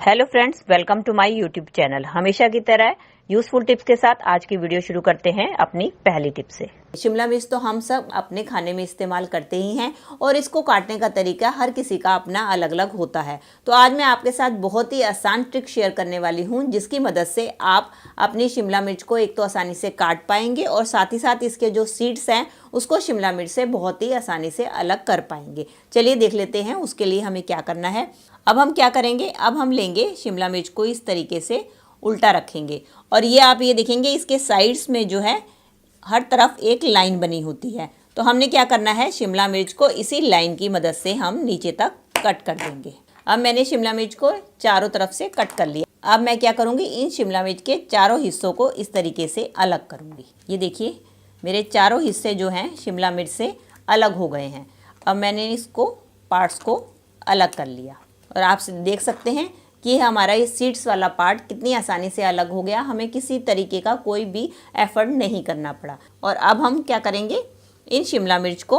Hello friends, welcome to my YouTube channel. हमेशा की तरह यूजफुल टिप्स के साथ आज की वीडियो शुरू करते हैं अपनी पहली टिप से। शिमला मिर्च तो हम सब अपने खाने में इस्तेमाल करते ही हैं और इसको काटने का तरीका हर किसी का अपना अलग अलग होता है। तो आज मैं आपके साथ बहुत ही आसान ट्रिक शेयर करने वाली हूं, जिसकी मदद से आप अपनी शिमला मिर्च को एक तो आसानी से काट पाएंगे और साथ ही साथ इसके जो सीड्स हैं उसको शिमला मिर्च से बहुत ही आसानी से अलग कर पाएंगे। चलिए देख लेते हैं उसके लिए हमें क्या करना है। अब हम क्या करेंगे, अब हम लेंगे शिमला मिर्च को इस तरीके से उल्टा रखेंगे और ये आप ये देखेंगे इसके साइड्स में जो है हर तरफ एक लाइन बनी होती है। तो हमने क्या करना है, शिमला मिर्च को इसी लाइन की मदद से हम नीचे तक कट कर देंगे। अब मैंने शिमला मिर्च को चारों तरफ से कट कर लिया। अब मैं क्या करूँगी, इन शिमला मिर्च के चारों हिस्सों को इस तरीके से अलग करूँगी। ये देखिए मेरे चारों हिस्से जो हैं शिमला मिर्च से अलग हो गए हैं। अब मैंने इसको पार्ट्स को अलग कर लिया और आप देख सकते हैं कि हमारा ये सीड्स वाला पार्ट कितनी आसानी से अलग हो गया। हमें किसी तरीके का कोई भी एफर्ट नहीं करना पड़ा। और अब हम क्या करेंगे, इन शिमला मिर्च को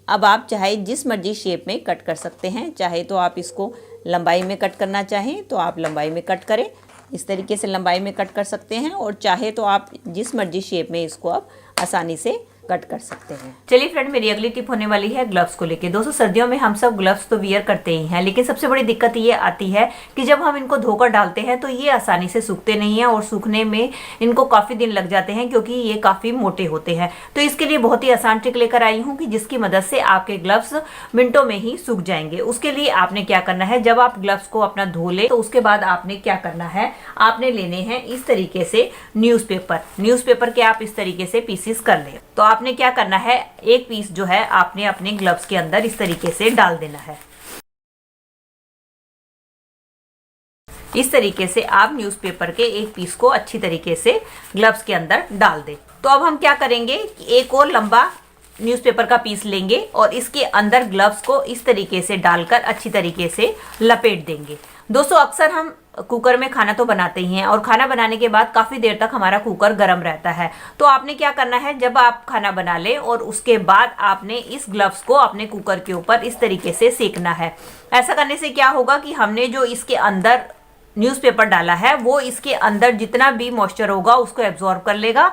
अब आप चाहे जिस मर्जी शेप में कट कर सकते हैं। चाहे तो आप इसको लंबाई में कट करना चाहें तो आप लंबाई में कट करें, इस तरीके से लंबाई में कट कर सकते हैं। और चाहे तो आप जिस मर्जी शेप में इसको आप आसानी से कट कर सकते हैं। चलिए फ्रेंड, मेरी अगली टिप होने वाली है ग्लव्स को लेके। दोस्तों, सर्दियों में हम सब ग्लव्स तो वियर करते ही हैं, लेकिन सबसे बड़ी दिक्कत ये आती है कि जब हम इनको धोकर डालते हैं तो ये आसानी से सूखते नहीं हैं और सूखने में इनको काफी दिन लग जाते हैं क्योंकि ये काफी मोटे होते हैं। तो इसके लिए बहुत ही आसान ट्रिक लेकर आई हूँ कि जिसकी मदद से आपके ग्लव्स मिनटों में ही सूख जाएंगे। उसके लिए आपने क्या करना है, जब आप ग्लव्स को अपना धो ले तो उसके बाद आपने क्या करना है, आपने लेने हैं इस तरीके से न्यूज़पेपर के आप इस तरीके से पीसेस कर ले। तो आपने क्या करना है, एक पीस जो है आपने अपने ग्लव्स के अंदर इस तरीके से डाल देना है। इस तरीके से आप न्यूज़पेपर के एक पीस को अच्छी तरीके से ग्लव्स के अंदर डाल दें। तो अब हम क्या करेंगे कि एक और लंबा न्यूज़पेपर का पीस लेंगे और इसके अंदर ग्लव्स को इस तरीके से डालकर अच्छी तरीके से लपेट देंगे। दोस्तों, अक्सर हम कुकर में खाना तो बनाते ही हैं और खाना बनाने के बाद काफ़ी देर तक हमारा कुकर गर्म रहता है। तो आपने क्या करना है, जब आप खाना बना लें और उसके बाद आपने इस ग्लव्स को अपने कुकर के ऊपर इस तरीके से सेकना है। ऐसा करने से क्या होगा कि हमने जो इसके अंदर न्यूज़पेपर डाला है वो इसके अंदर जितना भी मॉइस्चर होगा उसको एब्जॉर्ब कर लेगा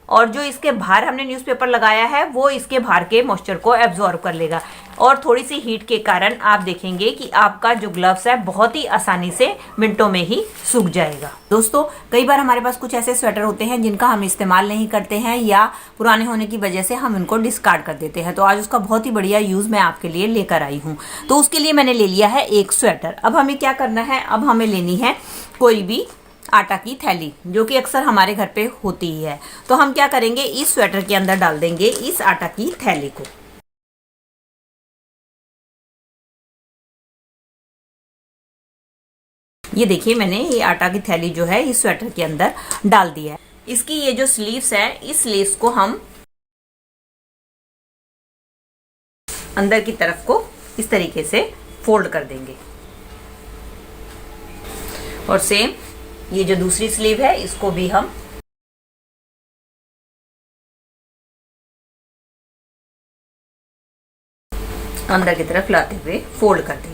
और जो इसके बाहर हमने न्यूज़पेपर लगाया है वो इसके बाहर के मॉइस्चर को एब्जॉर्ब कर लेगा। और थोड़ी सी हीट के कारण आप देखेंगे कि आपका जो ग्लव्स है बहुत ही आसानी से मिनटों में ही सूख जाएगा। दोस्तों, कई बार हमारे पास कुछ ऐसे स्वेटर होते हैं जिनका हम इस्तेमाल नहीं करते हैं या पुराने होने की वजह से हम इनको डिस्कार्ड कर देते हैं। तो आज उसका बहुत ही बढ़िया यूज मैं आपके लिए लेकर आई हूँ। तो उसके लिए मैंने ले लिया है एक स्वेटर। अब हमें क्या करना है, अब हमें लेनी है कोई भी आटा की थैली जो कि अक्सर हमारे घर पे होती ही है। तो हम क्या करेंगे, इस स्वेटर के अंदर डाल देंगे इस आटा की थैली को। ये देखिए मैंने ये आटा की थैली जो है इस स्वेटर के अंदर डाल दिया है। इसकी ये जो स्लीव्स है, इस स्लीव्स को हम अंदर की तरफ को इस तरीके से फोल्ड कर देंगे और सेम ये जो दूसरी स्लीव है इसको भी हम अंदर की तरफ लाते हुए फोल्ड कर देंगे।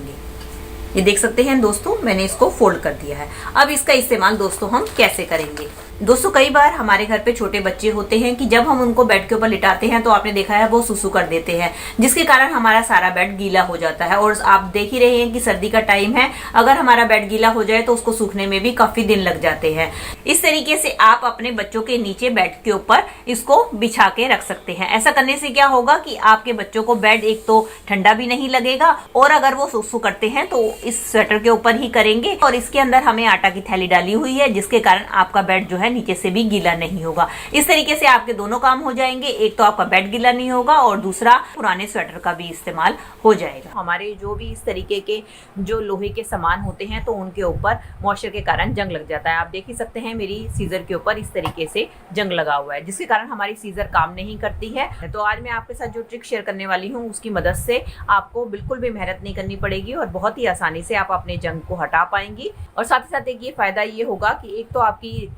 ये देख सकते हैं दोस्तों, मैंने इसको फोल्ड कर दिया है। अब इसका इस्तेमाल दोस्तों हम कैसे करेंगे। दोस्तों, कई बार हमारे घर पे छोटे बच्चे होते हैं कि जब हम उनको बेड के ऊपर लिटाते हैं तो आपने देखा है वो सुसु कर देते हैं, जिसके कारण हमारा सारा बेड गीला हो जाता है। और आप देख ही रहे हैं कि सर्दी का टाइम है, अगर हमारा बेड गीला हो जाए तो उसको सूखने में भी काफी दिन लग जाते हैं। इस तरीके से आप अपने बच्चों के नीचे बेड के ऊपर इसको बिछा के रख सकते हैं। ऐसा करने से क्या होगा कि आपके बच्चों को बेड एक तो ठंडा भी नहीं लगेगा और अगर वो सुसु करते हैं तो इस स्वेटर के ऊपर ही करेंगे। और इसके अंदर हमें आटा की थैली डाली हुई है जिसके कारण आपका बेड जो है नीचे से भी गीला नहीं होगा। इस तरीके से आपके दोनों काम हो जाएंगे, एक तो आपका बेड गीला नहीं होगा और दूसरा पुराने स्वेटर का भी इस्तेमाल हो जाएगा। हमारे जो भी इस तरीके के जो लोहे के सामान होते हैं तो उनके ऊपर मॉइस्चर के कारण जंग लग जाता है। आप देख ही सकते हैं मेरी सीजर के ऊपर इस तरीके से जंग लगा हुआ है, जिसके कारण हमारी सीजर काम नहीं करती है। तो आज मैं आपके साथ जो ट्रिक शेयर करने वाली हूँ उसकी मदद से आपको बिल्कुल भी मेहनत नहीं करनी पड़ेगी और बहुत ही आसानी से आप अपने जंग को हटा पाएंगी। और साथ ही साथ एक ये फायदा ये होगा कि एक तो आपकी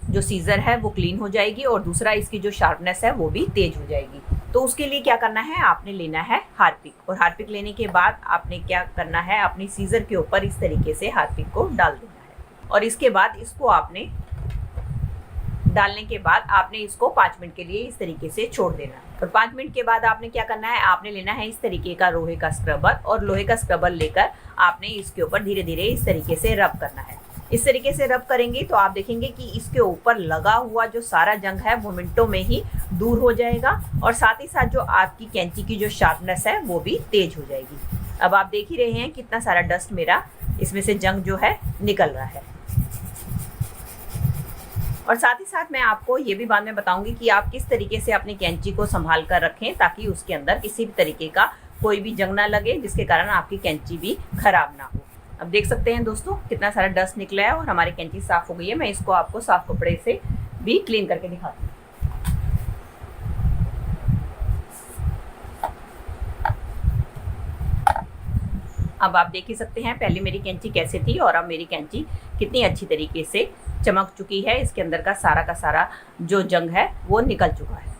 जो सीजर है वो क्लीन हो जाएगी और दूसरा इसकी जो शार्पनेस है वो भी तेज हो जाएगी। तो उसके लिए क्या करना है, आपने लेना है हार्पिक, और हार्पिक लेने के बाद आपने क्या करना है, अपनी सीजर के ऊपर इस तरीके से हार्पिक को डाल देना है। और इसके बाद इसको आपने डालने के बाद आपने इसको 5 मिनट के लिए इस तरीके से छोड़ देना है। और 5 मिनट के बाद आपने क्या करना है, आपने लेना है इस तरीके का लोहे का स्क्रबर, और लोहे का स्क्रबर लेकर आपने इसके ऊपर धीरे धीरे इस तरीके से रब करना है। इस तरीके से रब करेंगे तो आप देखेंगे कि इसके ऊपर लगा हुआ जो सारा जंग है वो मिनटों में ही दूर हो जाएगा, और साथ ही साथ जो आपकी कैंची की जो शार्पनेस है वो भी तेज हो जाएगी। अब आप देख ही रहे हैं कितना सारा डस्ट मेरा इसमें से जंग जो है निकल रहा है। और साथ ही साथ मैं आपको ये भी बाद में बताऊंगी कि आप किस तरीके से अपनी कैंची को संभाल कर रखें ताकि उसके अंदर किसी भी तरीके का कोई भी जंग ना लगे, जिसके कारण आपकी कैंची भी खराब ना हो। अब देख सकते हैं दोस्तों कितना सारा डस्ट निकला है और हमारी कैंची साफ हो गई है। मैं इसको आपको साफ कपड़े से भी क्लीन करके दिखाती हूँ। अब आप देख ही सकते हैं पहले मेरी कैंची कैसे थी और अब मेरी कैंची कितनी अच्छी तरीके से चमक चुकी है। इसके अंदर का सारा जो जंग है वो निकल चुका है।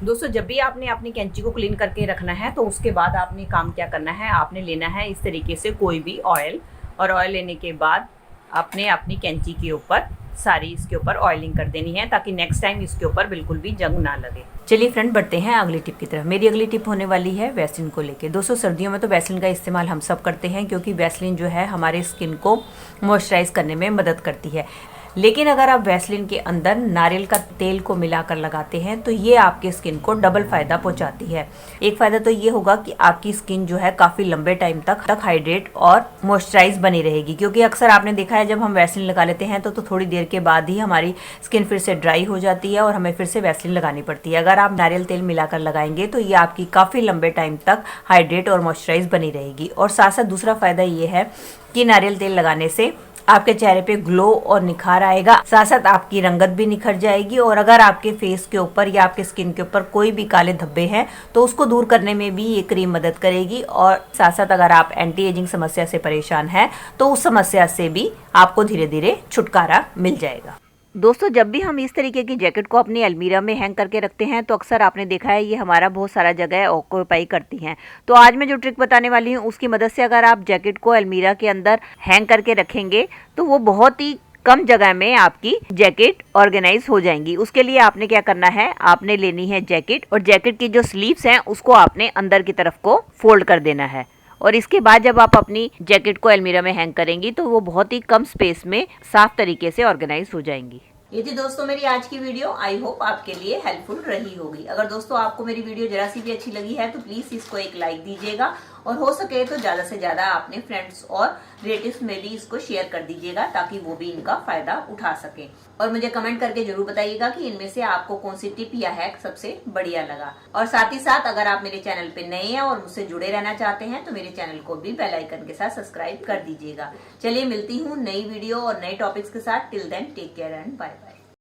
दोस्तों जब भी आपने अपनी कैंची को क्लीन करके रखना है तो उसके बाद आपने काम क्या करना है, आपने लेना है इस तरीके से कोई भी ऑयल, और ऑयल लेने के बाद आपने अपनी कैंची के ऊपर सारी इसके ऊपर ऑयलिंग कर देनी है ताकि नेक्स्ट टाइम इसके ऊपर बिल्कुल भी जंग ना लगे। चलिए फ्रेंड बढ़ते हैं अगली टिप की तरफ। मेरी अगली टिप होने वाली है वैसलीन को लेके। दोस्तों सर्दियों में तो वैसलीन का इस्तेमाल हम सब करते हैं क्योंकि वैसलीन जो है हमारे स्किन को मॉइस्चराइज करने में मदद करती है। लेकिन अगर आप वैसलीन के अंदर नारियल का तेल को मिलाकर लगाते हैं तो ये आपके स्किन को डबल फायदा पहुंचाती है। एक फायदा तो ये होगा कि आपकी स्किन जो है काफी लंबे टाइम तक हाइड्रेट और मॉइस्चराइज बनी रहेगी, क्योंकि अक्सर आपने देखा है जब हम वैसलीन लगा लेते हैं तो थोड़ी देर के बाद ही हमारी स्किन फिर से ड्राई हो जाती है और हमें फिर से वैसलीन लगानी पड़ती है। अगर आप नारियल तेल मिलाकर लगाएंगे तो ये आपकी काफी लंबे टाइम तक हाइड्रेट और मॉइस्चराइज बनी रहेगी। और साथ साथ दूसरा फायदा ये है कि नारियल तेल लगाने से आपके चेहरे पे ग्लो और निखार आएगा, साथ साथ आपकी रंगत भी निखर जाएगी। और अगर आपके फेस के ऊपर या आपके स्किन के ऊपर कोई भी काले धब्बे हैं तो उसको दूर करने में भी ये क्रीम मदद करेगी। और साथ साथ अगर आप एंटी एजिंग समस्या से परेशान हैं तो उस समस्या से भी आपको धीरे धीरे छुटकारा मिल जाएगा। दोस्तों जब भी हम इस तरीके की जैकेट को अपनी अलमीरा में हैंग करके रखते हैं तो अक्सर आपने देखा है ये हमारा बहुत सारा जगह ऑक्यूपाई करती हैं। तो आज मैं जो ट्रिक बताने वाली हूँ उसकी मदद से अगर आप जैकेट को अलमीरा के अंदर हैंग करके रखेंगे तो वो बहुत ही कम जगह में आपकी जैकेट ऑर्गेनाइज हो जाएंगी। उसके लिए आपने क्या करना है, आपने लेनी है जैकेट, और जैकेट की जो स्लीव्स हैं उसको आपने अंदर की तरफ को फोल्ड कर देना है। और इसके बाद जब आप अपनी जैकेट को अलमीरा में हैंग करेंगी तो वो बहुत ही कम स्पेस में साफ तरीके से ऑर्गेनाइज हो जाएंगी। ये थी दोस्तों मेरी आज की वीडियो। आई होप आपके लिए हेल्पफुल रही होगी। अगर दोस्तों आपको मेरी वीडियो जरा सी भी अच्छी लगी है तो प्लीज इसको एक लाइक दीजिएगा, और हो सके तो ज्यादा से ज्यादा अपने फ्रेंड्स और रिलेटिव्स में भी इसको शेयर कर दीजिएगा ताकि वो भी इनका फायदा उठा सके। और मुझे कमेंट करके जरूर बताइएगा कि इनमें से आपको कौन सी टिप या हैक सबसे बढ़िया लगा। और साथ ही साथ अगर आप मेरे चैनल पे नए हैं और मुझसे जुड़े रहना चाहते हैं तो मेरे चैनल को भी बेल आइकन के साथ सब्सक्राइब कर दीजिएगा। चलिए मिलती हूँ नई वीडियो और नए टॉपिक्स के साथ। Till then take care and bye bye.